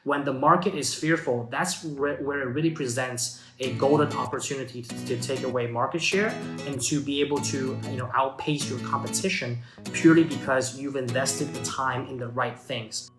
When the market is fearful, that's where it really presents a golden opportunity to take away market share and to be able to outpace your competition purely because you've invested the time in the right things.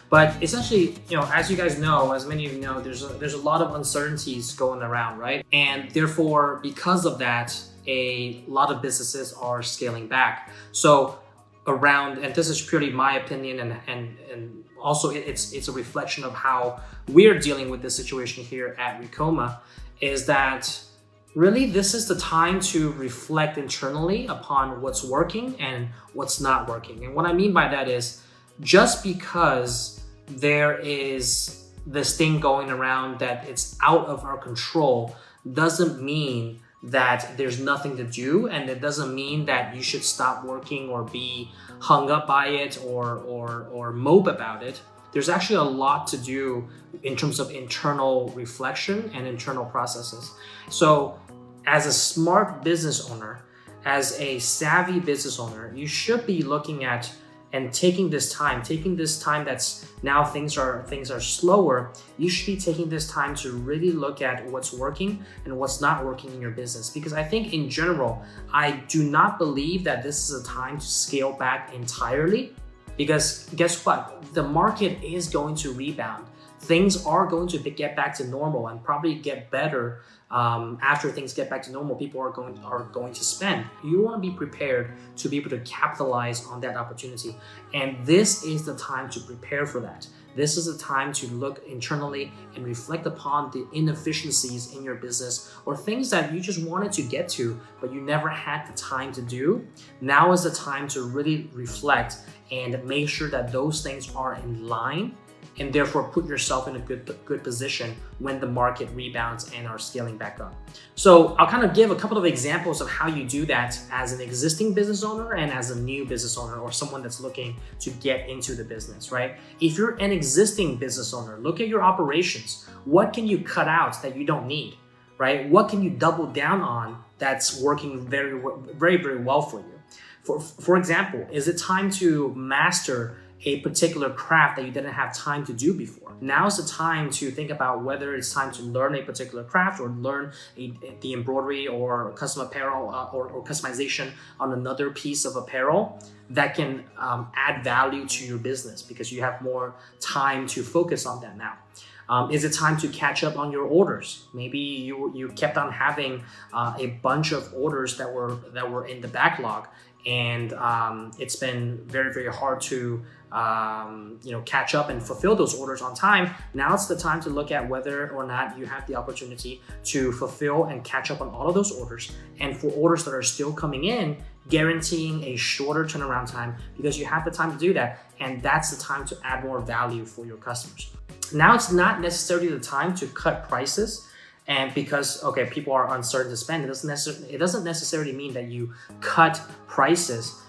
But essentially, as you guys know, as many of you know, there's a lot of uncertainties going around, right? And therefore, because of that, a lot of businesses are scaling back. So and this is purely my opinion, and also it's a reflection of how we're dealing with this situation here at Ricoma, is that really this is the time to reflect internally upon what's working and what's not working. And what I mean by that is, just because there is this thing going around that it's out of our control doesn't mean that there's nothing to do, and it doesn't mean that you should stop working or be hung up by it or mope about it. There's actually a lot to do in terms of internal reflection and internal processes. So as a smart business owner, as a savvy business owner, you should be looking at and taking this time that's now things are slower, you should be taking this time to really look at what's working and what's not working in your business. Because I think in general, I do not believe that this is a time to scale back entirely, because guess what? The market is going to rebound. Things are going to get back to normal and probably get better. After things get back to normal, people are going to spend. You want to be prepared to be able to capitalize on that opportunity. And this is the time to prepare for that. This is the time to look internally and reflect upon the inefficiencies in your business or things that you just wanted to get to, but you never had the time to do. Now is the time to really reflect and make sure that those things are in line, and therefore put yourself in a good position when the market rebounds and are scaling back up. So I'll kind of give a couple of examples of how you do that as an existing business owner and as a new business owner or someone that's looking to get into the business, right? If you're an existing business owner, look at your operations. What can you cut out that you don't need, right? What can you double down on that's working very, very, very well for you? For example, is it time to master a particular craft that you didn't have time to do before? Now's the time to think about whether it's time to learn a particular craft or learn the embroidery or custom apparel or customization on another piece of apparel that can add value to your business because you have more time to focus on that now. Is it time to catch up on your orders? Maybe you kept on having a bunch of orders that were in the backlog, and it's been very, very hard to catch up and fulfill those orders on time. Now it's the time to look at whether or not you have the opportunity to fulfill and catch up on all of those orders. And for orders that are still coming in, guaranteeing a shorter turnaround time because you have the time to do that. And that's the time to add more value for your customers. Now it's not necessarily the time to cut prices. And because, people are uncertain to spend, it doesn't necessarily mean that you cut prices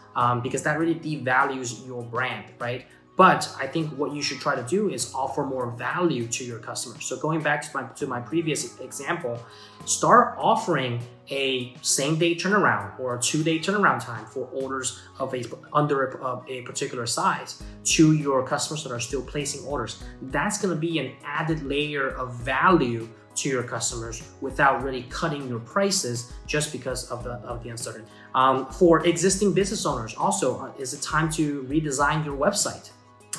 because that really devalues your brand, right? But I think what you should try to do is offer more value to your customers. So going back to my previous example, start offering a same-day turnaround or a 2-day turnaround time for orders of under a particular size to your customers that are still placing orders. That's going to be an added layer of value to your customers without really cutting your prices just because of the uncertainty. For existing business owners, also, is it time to redesign your website?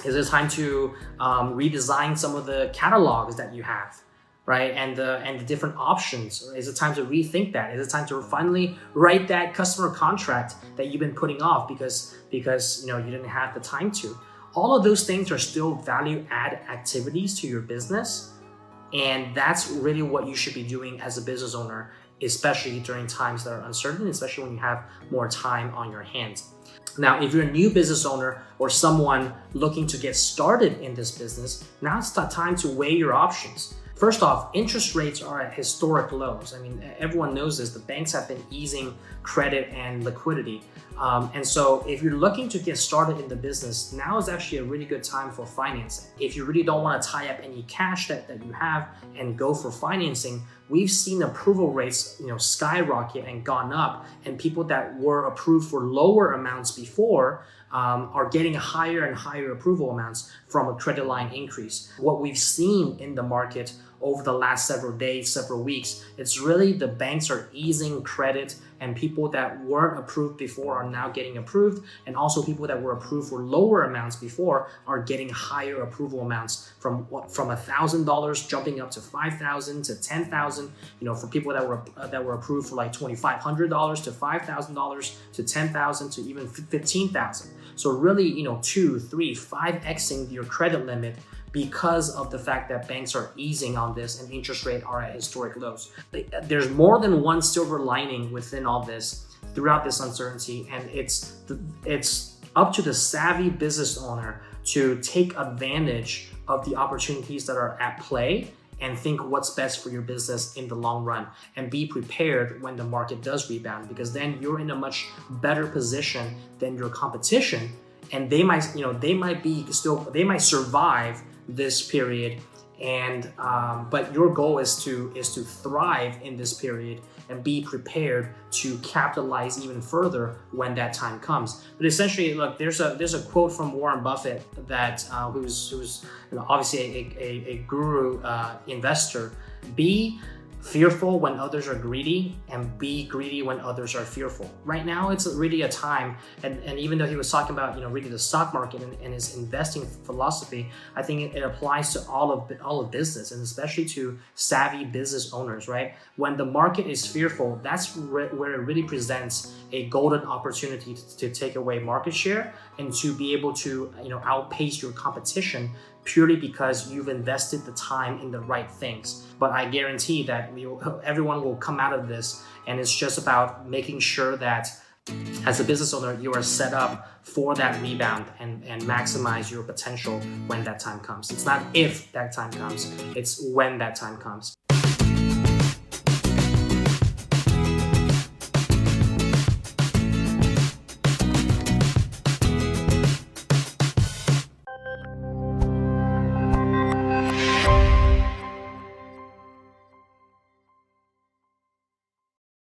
Is it time to redesign some of the catalogs that you have, right? And the different options? Is it time to rethink that? Is it time to finally write that customer contract that you've been putting off because you didn't have the time to? All of those things are still value add activities to your business. And that's really what you should be doing as a business owner, especially during times that are uncertain, especially when you have more time on your hands. Now, if you're a new business owner or someone looking to get started in this business, now it's the time to weigh your options. First off, interest rates are at historic lows. I mean, everyone knows this. The banks have been easing credit and liquidity. And so if you're looking to get started in the business, now is actually a really good time for financing. If you really don't want to tie up any cash that you have and go for financing, we've seen approval rates, skyrocket and gone up, and people that were approved for lower amounts before are getting higher and higher approval amounts from a credit line increase. What we've seen in the market over the last several days, several weeks, it's really the banks are easing credit, and people that weren't approved before are now getting approved, and also people that were approved for lower amounts before are getting higher approval amounts from $1,000 jumping up to $5,000 to $10,000. For people that were approved for like $2,500 to $5,000 to $10,000 to even $15,000. So really, 2, 3, 5xing your credit limit because of the fact that banks are easing on this and interest rates are at historic lows. There's more than one silver lining within all this throughout this uncertainty, and it's up to the savvy business owner to take advantage of the opportunities that are at play and think what's best for your business in the long run, and be prepared when the market does rebound, because then you're in a much better position than your competition, and they might survive this period, and but your goal is to thrive in this period and be prepared to capitalize even further when that time comes. But essentially, look, there's a quote from Warren Buffett that who's obviously a guru investor: be fearful when others are greedy, and be greedy when others are fearful. Right now, it's really a time, and even though he was talking about really the stock market and his investing philosophy, I think it applies to all of business, and especially to savvy business owners, right? When the market is fearful, that's where it really presents a golden opportunity to take away market share and to be able to outpace your competition, purely because you've invested the time in the right things. But I guarantee that everyone will come out of this, and it's just about making sure that as a business owner, you are set up for that rebound and maximize your potential when that time comes. It's not if that time comes, it's when that time comes.